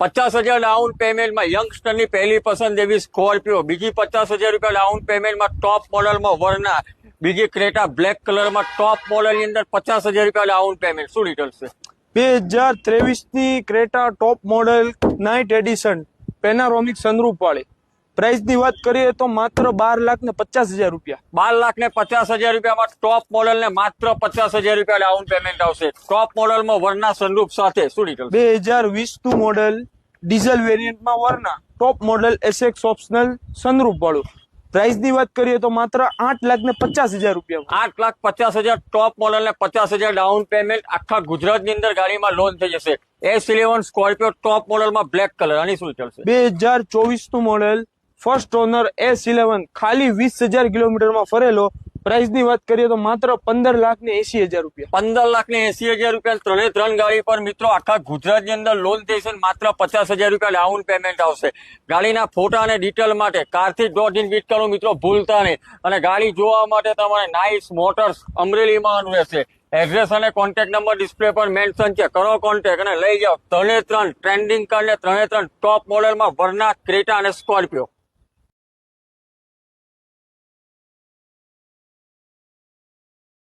50,000 down પેમેન્ટમાં યંગસ્ટરની પહેલી પસંદ એવી સ્કોર્પિયો, બીજી 50,000 રૂપિયા ડાઉન પેમેન્ટમાં ટોપ મોડલમાં વર્ના, બીજી ક્રેટા બ્લેક કલરમાં ટોપ મોડલની અંદર 50,000 રૂપિયા ડાઉન પેમેન્ટ. શું ડિટેલ્સ છે? 2023 ની Creta top model night addition પેનારોમિક sunroof વાળી. પ્રાઇસ ની વાત કરીએ તો માત્ર 12,50,000 રૂપિયા. 12,50,000 રૂપિયામાં ટોપ મોડલ ને માત્ર 50,000 રૂપિયા ડાઉન પેમેન્ટ આવશે. ટોપ મોડલમાં વર્ના સનરૂફ સાથે. શું ડિટેલ્સ? 2020 નું મોડલ ડીઝલ વેરિયન્ટમાં Verna top model SX optional sunroof વાળું. પ્રાઇસ ની વાત કરીએ તો માત્ર 8,50,000 રૂપિયા. 8,50,000 ટોપ મોડલ ને 50,000 ડાઉન પેમેન્ટ. આખા ગુજરાતની અંદર ગાડીમાં લોન થઈ જશે. S11 સ્કોર્પિયો ટોપ મોડલમાં બ્લેક કલર. આની શું ચાલશે? 2024 નું મોડલ ફર્સ્ટ ઓનર S11 ખાલી 20,000 કિલોમીટરમાં ફરેલો. પ્રાઇસ ની વાત કરીએ તો માત્ર 15,80,000 રૂપિયા. 15,80,000 રૂપિયા ત્રણે ત્રણ ગાડી પર મિત્રો આખા ગુજરાતની અંદર લોન થઈ છે. માત્ર 50,000 રૂપિયા ડાઉન પેમેન્ટ આવશે. ગાડીના ફોટા અને ડિટેલ માટે કારથી .in વિઝિટ કરો મિત્રો, ભૂલતા નહીં. અને ગાડી જોવા માટે તમારે નાઇસ મોટર્સ અમરેલીમાં રહેશે. એડ્રેસ અને કોન્ટેક્ટ નંબર ડિસ્પ્લે પર મેન્શન છે. કરો કોન્ટેક્ટ અને લઈ જાઓ ત્રણે ત્રણ ટ્રેન્ડિંગ કાર ને ત્રણે ત્રણ ટોપ મોડલમાં વર્ના, ક્રેટા અને સ્કોર્પિયો.